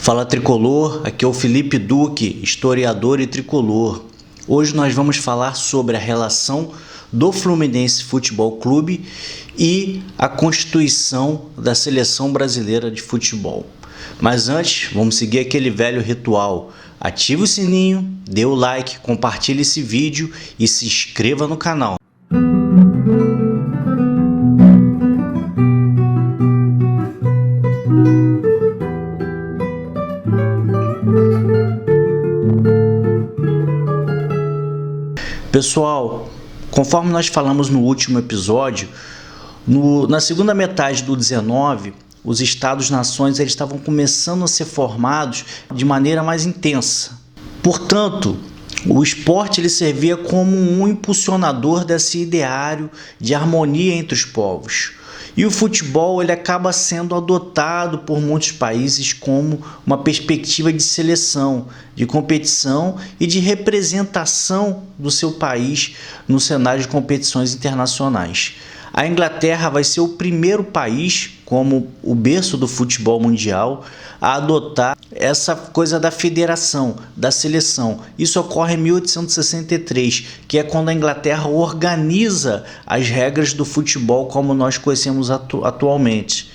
Fala Tricolor, aqui é o Felipe Duque, historiador e tricolor. Hoje nós vamos falar sobre a relação do Fluminense Futebol Clube e a constituição da Seleção Brasileira de Futebol. Mas antes, vamos seguir aquele velho ritual. Ative o sininho, dê o like, compartilhe esse vídeo e se inscreva no canal. Pessoal, conforme nós falamos no último episódio, na segunda metade do 19, os Estados-nações estavam começando a ser formados de maneira mais intensa. Portanto, o esporte ele servia como um impulsionador desse ideário de harmonia entre os povos. E o futebol ele acaba sendo adotado por muitos países como uma perspectiva de seleção, de competição e de representação do seu país no cenário de competições internacionais. A Inglaterra vai ser o primeiro país, como o berço do futebol mundial, a adotar essa coisa da federação, da seleção. Isso ocorre em 1863, que é quando a Inglaterra organiza as regras do futebol como nós conhecemos atualmente.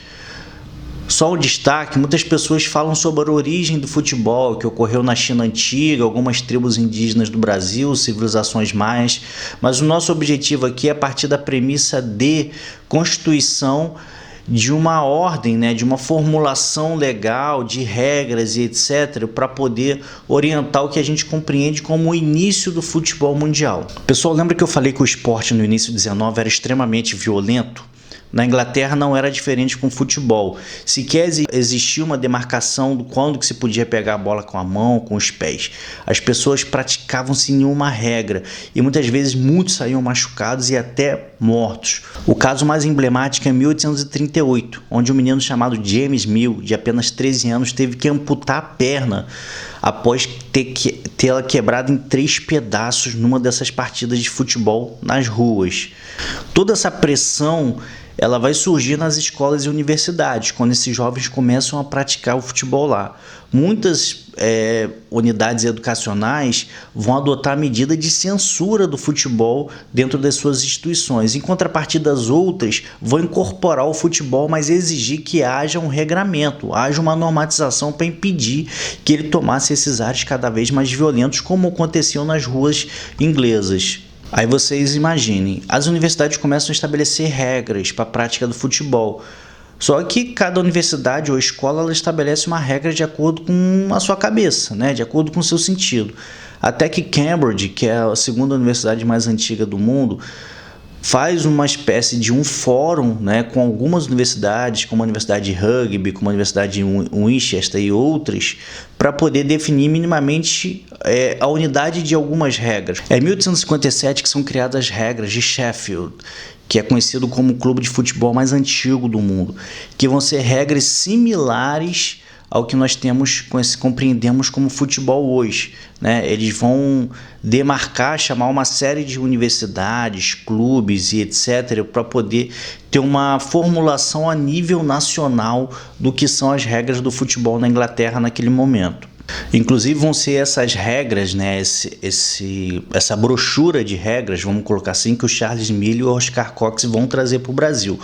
Só um destaque, muitas pessoas falam sobre a origem do futebol, que ocorreu na China antiga, algumas tribos indígenas do Brasil, civilizações maias, mas o nosso objetivo aqui é partir da premissa de constituição de uma ordem, de uma formulação legal, de regras e etc., para poder orientar o que a gente compreende como o início do futebol mundial. Pessoal, lembra que eu falei que o esporte no início do 19 era extremamente violento? Na Inglaterra não era diferente com o futebol. Sequer existia uma demarcação do quando que se podia pegar a bola com a mão, com os pés. As pessoas praticavam sem nenhuma regra e muitas vezes muitos saíam machucados e até mortos. O caso mais emblemático é em 1838, onde um menino chamado James Mill, de apenas 13 anos, teve que amputar a perna após tê-la quebrada em 3 pedaços numa dessas partidas de futebol nas ruas. Toda essa pressão ela vai surgir nas escolas e universidades, quando esses jovens começam a praticar o futebol lá. Muitas unidades educacionais vão adotar medida de censura do futebol dentro das suas instituições. Em contrapartida, as outras vão incorporar o futebol, mas exigir que haja um regramento, haja uma normatização para impedir que ele tomasse esses ares cada vez mais violentos, como aconteciam nas ruas inglesas. Aí vocês imaginem, as universidades começam a estabelecer regras para a prática do futebol. Só que cada universidade ou escola ela estabelece uma regra de acordo com a sua cabeça, de acordo com o seu sentido. Até que Cambridge, que é a segunda universidade mais antiga do mundo, faz uma espécie de um fórum com algumas universidades, como a Universidade de Rugby, como a Universidade de Winchester e outras, para poder definir minimamente a unidade de algumas regras. É em 1857 que são criadas as regras de Sheffield, que é conhecido como o clube de futebol mais antigo do mundo, que vão ser regras similares ao que nós compreendemos como futebol hoje. Eles vão demarcar, chamar uma série de universidades, clubes e etc. para poder ter uma formulação a nível nacional do que são as regras do futebol na Inglaterra naquele momento. Inclusive vão ser essas regras, essa brochura de regras, vamos colocar assim, que o Charles Miller e o Oscar Cox vão trazer para o Brasil.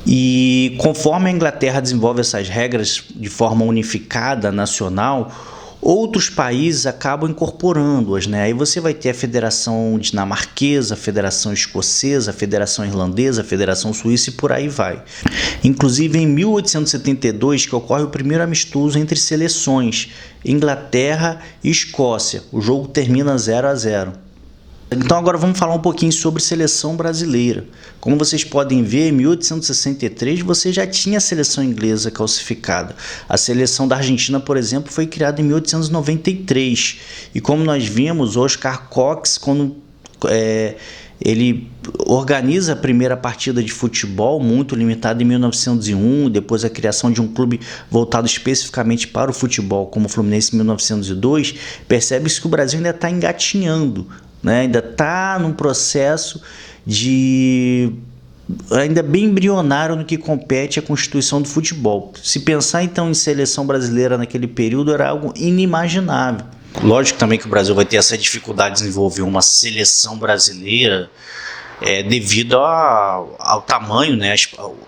E conforme a Inglaterra desenvolve essas regras de forma unificada, nacional, outros países acabam incorporando-as. Aí você vai ter a Federação Dinamarquesa, a Federação Escocesa, a Federação Irlandesa, a Federação Suíça e por aí vai. Inclusive em 1872 que ocorre o primeiro amistoso entre seleções, Inglaterra e Escócia. O jogo termina 0-0. Então agora vamos falar um pouquinho sobre seleção brasileira. Como vocês podem ver, em 1863 você já tinha a seleção inglesa calcificada. A seleção da Argentina, por exemplo, foi criada em 1893. E como nós vimos, Oscar Cox, quando ele organiza a primeira partida de futebol, muito limitada, em 1901, depois a criação de um clube voltado especificamente para o futebol, como o Fluminense em 1902, percebe-se que o Brasil ainda está engatinhando, ainda está num processo de ainda bem embrionário no que compete à constituição do futebol. Se pensar então em seleção brasileira naquele período era algo inimaginável. Lógico também que o Brasil vai ter essa dificuldade de desenvolver uma seleção brasileira devido ao tamanho, né,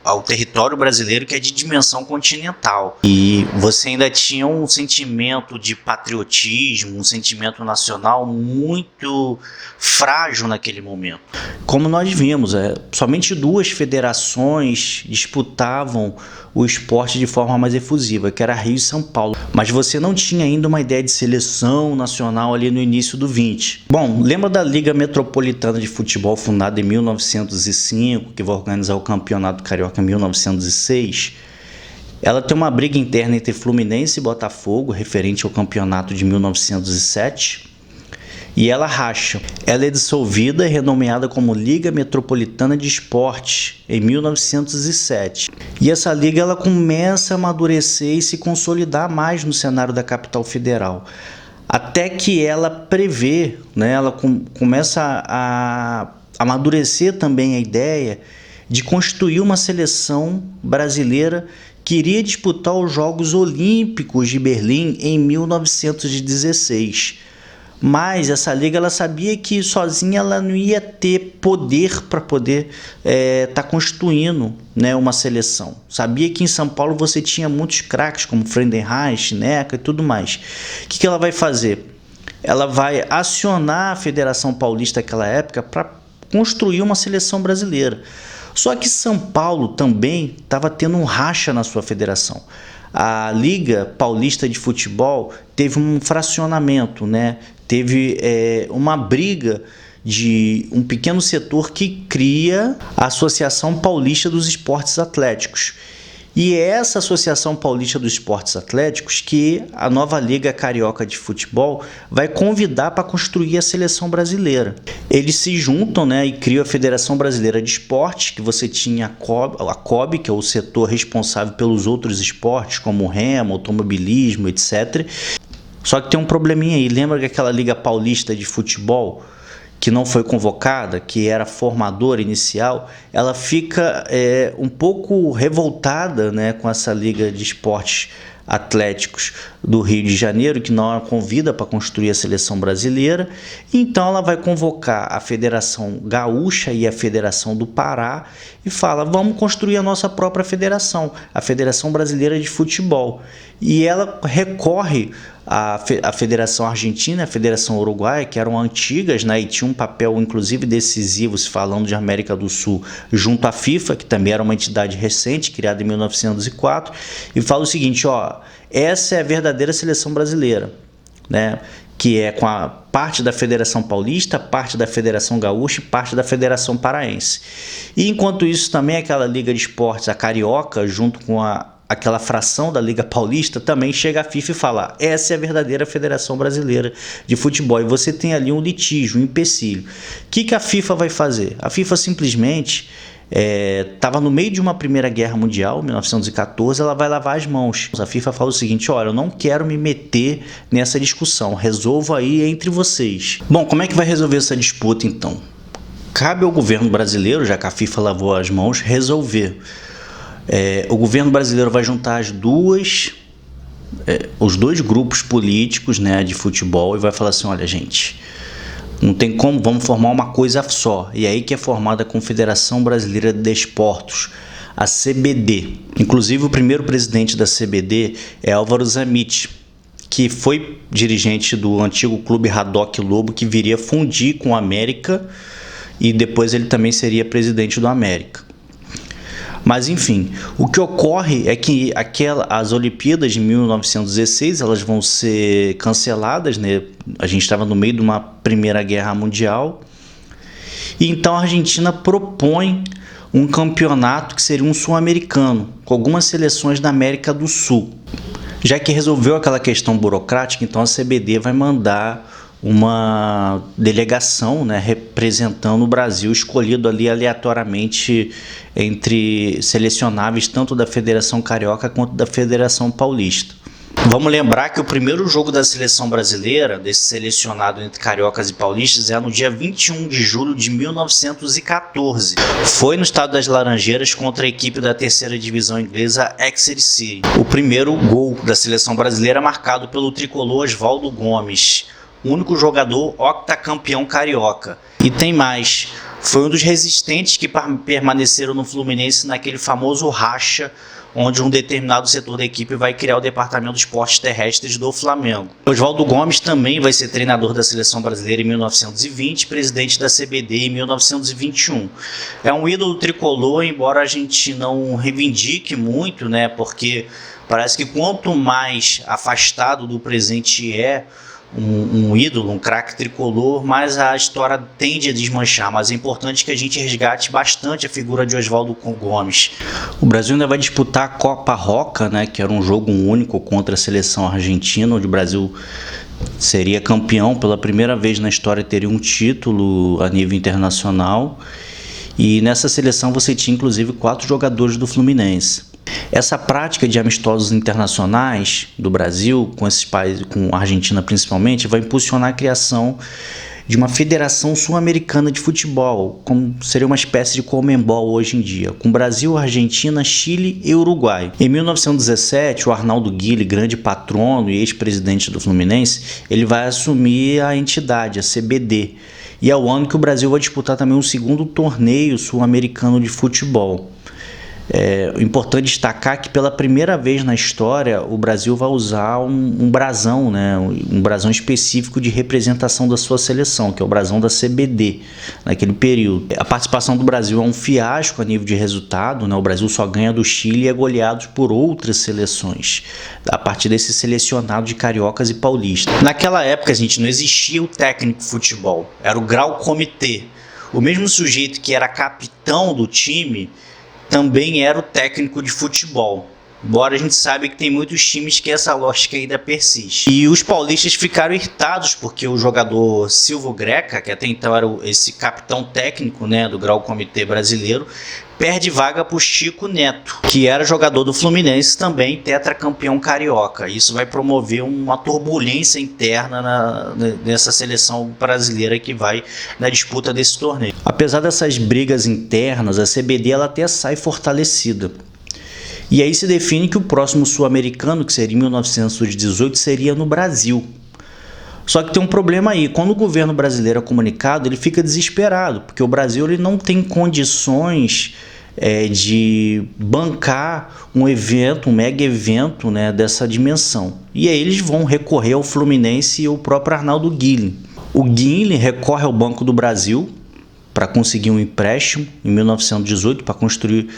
ao território brasileiro, que é de dimensão continental. E você ainda tinha um sentimento de patriotismo, um sentimento nacional muito frágil naquele momento. Como nós vimos, somente 2 federações disputavam o esporte de forma mais efusiva, que era Rio e São Paulo. Mas você não tinha ainda uma ideia de seleção nacional ali no início do 20. Bom, lembra da Liga Metropolitana de Futebol, fundada em 1905, que vai organizar o Campeonato Carioca em 1906? Ela tem uma briga interna entre Fluminense e Botafogo, referente ao campeonato de 1907. E ela racha. Ela é dissolvida e renomeada como Liga Metropolitana de Esporte em 1907. E essa liga ela começa a amadurecer e se consolidar mais no cenário da capital federal. Até que ela prevê, né, ela começa a amadurecer também a ideia de constituir uma seleção brasileira que iria disputar os Jogos Olímpicos de Berlim em 1916. Mas essa liga ela sabia que sozinha ela não ia ter poder para poder tá constituindo, né, uma seleção. Sabia que em São Paulo você tinha muitos craques como Friedenreich, Neca e tudo mais. O que ela vai fazer? Ela vai acionar a Federação Paulista naquela época para construir uma seleção brasileira. Só que São Paulo também estava tendo um racha na sua federação. A Liga Paulista de Futebol teve um fracionamento, né? Teve uma briga de um pequeno setor que cria a Associação Paulista dos Esportes Atléticos. E é essa Associação Paulista dos Esportes Atléticos que a nova Liga Carioca de Futebol vai convidar para construir a seleção brasileira. Eles se juntam, né, e criam a Federação Brasileira de Esportes, que você tinha a COB, que é o setor responsável pelos outros esportes, como remo, automobilismo, etc. Só que tem um probleminha aí. Lembra que aquela Liga Paulista de Futebol, que não foi convocada, que era formadora inicial, ela fica um pouco revoltada, né, com essa Liga de Esportes Atléticos do Rio de Janeiro, que não a convida para construir a seleção brasileira. Então ela vai convocar a Federação Gaúcha e a Federação do Pará e fala: vamos construir a nossa própria federação, a Federação Brasileira de Futebol. E ela recorre à Federação Argentina, a Federação Uruguaia, que eram antigas, né, e tinham um papel inclusive decisivo, se falando de América do Sul, junto à FIFA, que também era uma entidade recente, criada em 1904, e fala o seguinte: essa é a verdadeira seleção brasileira, né, que é com a parte da Federação Paulista, parte da Federação Gaúcha e parte da Federação Paraense. E enquanto isso também aquela Liga de Esportes, a Carioca, junto com aquela fração da Liga Paulista, também chega a FIFA e fala: essa é a verdadeira Federação Brasileira de Futebol. E você tem ali um litígio, um empecilho. O que a FIFA vai fazer? A FIFA simplesmente estava no meio de uma Primeira Guerra Mundial, 1914, ela vai lavar as mãos. A FIFA fala o seguinte: olha, eu não quero me meter nessa discussão, resolva aí entre vocês. Bom, como é que vai resolver essa disputa então? Cabe ao governo brasileiro, já que a FIFA lavou as mãos, resolver. O governo brasileiro vai juntar os dois grupos políticos, né, de futebol, e vai falar assim: olha, gente, não tem como, vamos formar uma coisa só. E aí que é formada a Confederação Brasileira de Desportos, a CBD. Inclusive o primeiro presidente da CBD é Álvaro Zammit, que foi dirigente do antigo clube Haddock Lobo, que viria fundir com o América, e depois ele também seria presidente do América. Mas enfim, o que ocorre é que as Olimpíadas de 1916 elas vão ser canceladas, né? A gente estava no meio de uma Primeira Guerra Mundial, e então a Argentina propõe um campeonato que seria um sul-americano, com algumas seleções da América do Sul. Já que resolveu aquela questão burocrática, então a CBD vai mandar uma delegação, né, representando o Brasil, escolhido ali aleatoriamente entre selecionáveis tanto da Federação Carioca quanto da Federação Paulista. Vamos lembrar que o primeiro jogo da seleção brasileira, desse selecionado entre cariocas e paulistas, é no dia 21 de julho de 1914. Foi no estado das Laranjeiras contra a equipe da terceira divisão inglesa Exeter City. O primeiro gol da seleção brasileira marcado pelo tricolor Oswaldo Gomes, o único jogador octacampeão carioca. E tem mais, foi um dos resistentes que permaneceram no Fluminense naquele famoso racha, onde um determinado setor da equipe vai criar o Departamento de Esportes Terrestres do Flamengo. Oswaldo Gomes também vai ser treinador da seleção brasileira em 1920, presidente da CBD em 1921. É um ídolo tricolor, embora a gente não reivindique muito, né? Porque parece que quanto mais afastado do presente é um ídolo, um craque tricolor, mas a história tende a desmanchar. Mas é importante que a gente resgate bastante a figura de Oswaldo Gomes. O Brasil ainda vai disputar a Copa Roca, né, que era um jogo único contra a seleção argentina, onde o Brasil seria campeão pela primeira vez na história, teria um título a nível internacional. E nessa seleção você tinha inclusive 4 jogadores do Fluminense. Essa prática de amistosos internacionais do Brasil, com esses países, com a Argentina principalmente, vai impulsionar a criação de uma federação sul-americana de futebol, como seria uma espécie de Conmebol hoje em dia, com Brasil, Argentina, Chile e Uruguai. Em 1917, o Arnaldo Guille, grande patrono e ex-presidente do Fluminense, ele vai assumir a entidade, a CBD, e é o ano que o Brasil vai disputar também um segundo torneio sul-americano de futebol. É importante destacar que pela primeira vez na história o Brasil vai usar um brasão, né? Um brasão específico de representação da sua seleção, que é o brasão da CBD, naquele período. A participação do Brasil é um fiasco a nível de resultado, né? O Brasil só ganha do Chile e é goleado por outras seleções, a partir desse selecionado de cariocas e paulistas. Naquela época, gente, não existia o técnico de futebol, era o grau comitê. O mesmo sujeito que era capitão do time também era o técnico de futebol. Embora a gente saiba que tem muitos times que essa lógica ainda persiste. E os paulistas ficaram irritados porque o jogador Silvio Greca, que até então era esse capitão técnico, né, do Grau Comitê brasileiro, perde vaga para o Chico Neto, que era jogador do Fluminense também, tetracampeão carioca. Isso vai promover uma turbulência interna nessa seleção brasileira que vai na disputa desse torneio. Apesar dessas brigas internas, a CBD ela até sai fortalecida. E aí se define que o próximo sul-americano, que seria em 1918, seria no Brasil. Só que tem um problema aí, quando o governo brasileiro é comunicado, ele fica desesperado, porque o Brasil ele não tem condições de bancar um evento, um mega evento, né, dessa dimensão. E aí eles vão recorrer ao Fluminense e ao próprio Arnaldo Guille. O Guille recorre ao Banco do Brasil para conseguir um empréstimo em 1918 para construir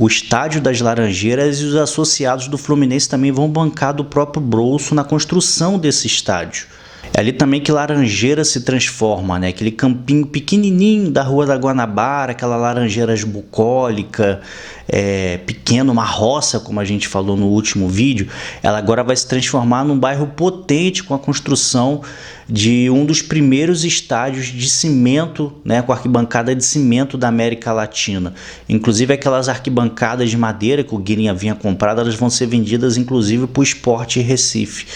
o Estádio das Laranjeiras, e os associados do Fluminense também vão bancar do próprio bolso na construção desse estádio. É ali também que Laranjeira se transforma, né? Aquele campinho pequenininho da Rua da Guanabara, aquela laranjeiras bucólica, pequeno, uma roça, como a gente falou no último vídeo, ela agora vai se transformar num bairro potente com a construção de um dos primeiros estádios de cimento, né, com arquibancada de cimento da América Latina. Inclusive aquelas arquibancadas de madeira que o Guilherme havia comprado, elas vão ser vendidas inclusive para o Sport Recife.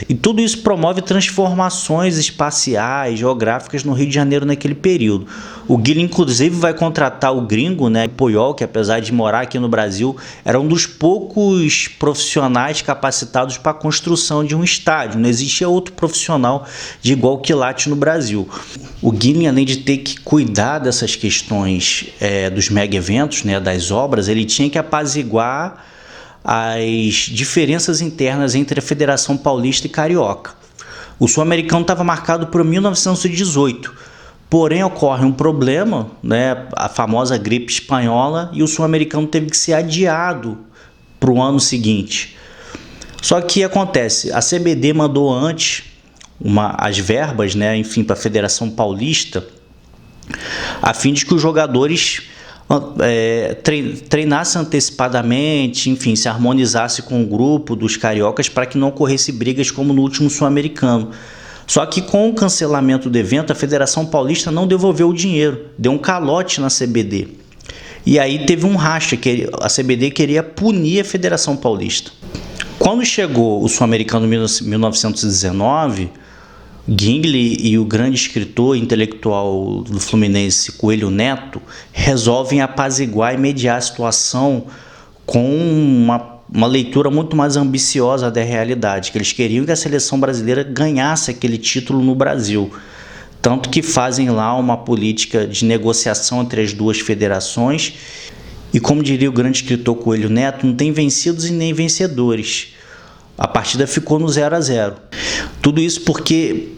E tudo isso promove transformações espaciais, geográficas no Rio de Janeiro naquele período. O Guilherme inclusive vai contratar o gringo, né, Puyol, que apesar de morar aqui no Brasil, era um dos poucos profissionais capacitados para a construção de um estádio. Não existia outro profissional de igual quilate no Brasil. O Guilherme, além de ter que cuidar dessas questões dos mega eventos, né, das obras, ele tinha que apaziguar as diferenças internas entre a Federação Paulista e Carioca. O Sul-Americano estava marcado para 1918, porém ocorre um problema, né, a famosa gripe espanhola, e o Sul-Americano teve que ser adiado para o ano seguinte. Só que acontece, a CBD mandou antes as verbas, né, enfim, para a Federação Paulista, a fim de que os jogadores treinassem antecipadamente, enfim, se harmonizasse com o grupo dos cariocas para que não ocorresse brigas como no último Sul-Americano. Só que com o cancelamento do evento, a Federação Paulista não devolveu o dinheiro, deu um calote na CBD. E aí teve um racha, que a CBD queria punir a Federação Paulista. Quando chegou o Sul-Americano em 1919, Gingli e o grande escritor e intelectual do Fluminense, Coelho Neto, resolvem apaziguar e mediar a situação com uma leitura muito mais ambiciosa da realidade, que eles queriam que a seleção brasileira ganhasse aquele título no Brasil. Tanto que fazem lá uma política de negociação entre as duas federações. E como diria o grande escritor Coelho Neto, não tem vencidos e nem vencedores. A partida ficou no 0-0. Tudo isso porque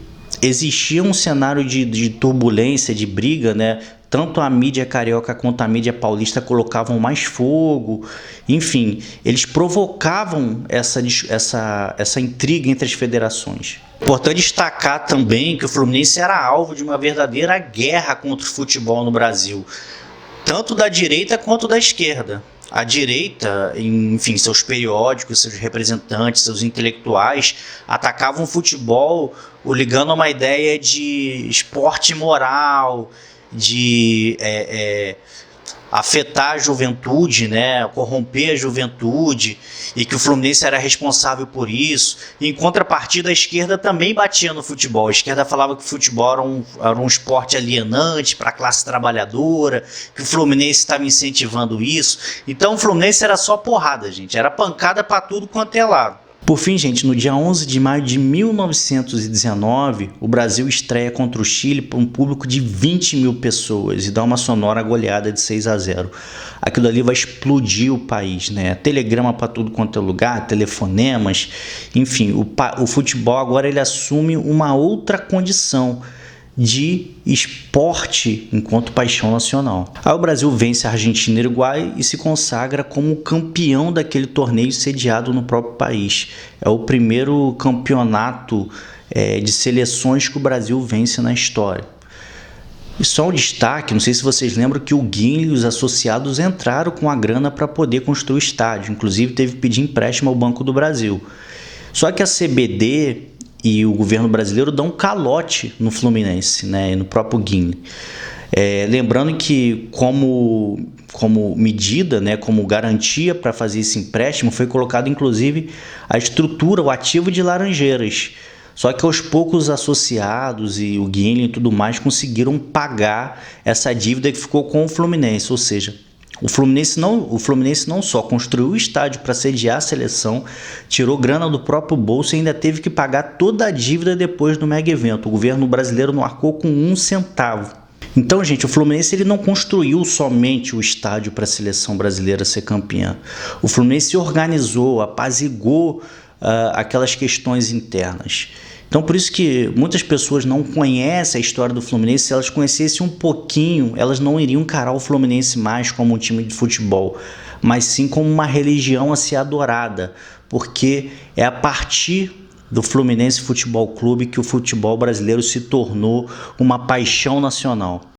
existia um cenário de turbulência, de briga, né? Tanto a mídia carioca quanto a mídia paulista colocavam mais fogo. Enfim, eles provocavam essa intriga entre as federações. Importante destacar também que o Fluminense era alvo de uma verdadeira guerra contra o futebol no Brasil, tanto da direita quanto da esquerda. A direita, enfim, seus periódicos, seus representantes, seus intelectuais atacavam o futebol ligando a uma ideia de esporte moral, de afetar a juventude, né, corromper a juventude, e que o Fluminense era responsável por isso. E, em contrapartida, a esquerda também batia no futebol. A esquerda falava que o futebol era um esporte alienante para a classe trabalhadora, que o Fluminense estava incentivando isso. Então o Fluminense era só porrada, gente, era pancada para tudo quanto é lado. Por fim, gente, no dia 11 de maio de 1919, o Brasil estreia contra o Chile para um público de 20 mil pessoas e dá uma sonora goleada de 6-0. Aquilo ali vai explodir o país, né? Telegrama para tudo quanto é lugar, telefonemas, enfim, o futebol agora ele assume uma outra condição de esporte enquanto paixão nacional. Aí o Brasil vence a Argentina e o Uruguai e se consagra como campeão daquele torneio sediado no próprio país. É o primeiro campeonato de seleções que o Brasil vence na história. E só um destaque, não sei se vocês lembram que o Guinle e os associados entraram com a grana para poder construir o estádio, inclusive teve que pedir empréstimo ao Banco do Brasil. Só que a CBD e o governo brasileiro dão um calote no Fluminense, né, e no próprio Guinle. Lembrando que como medida, né, como garantia para fazer esse empréstimo, foi colocado inclusive a estrutura, o ativo de Laranjeiras. Só que aos poucos os associados e o Guinle e tudo mais conseguiram pagar essa dívida que ficou com o Fluminense, ou seja, o Fluminense não só construiu o estádio para sediar a seleção, tirou grana do próprio bolso e ainda teve que pagar toda a dívida depois do mega evento. O governo brasileiro não arcou com um centavo. Então, gente, o Fluminense ele não construiu somente o estádio para a seleção brasileira ser campeã. O Fluminense organizou, apaziguou aquelas questões internas. Então, por isso que muitas pessoas não conhecem a história do Fluminense. Se elas conhecessem um pouquinho, elas não iriam encarar o Fluminense mais como um time de futebol, mas sim como uma religião a ser adorada, porque é a partir do Fluminense Futebol Clube que o futebol brasileiro se tornou uma paixão nacional.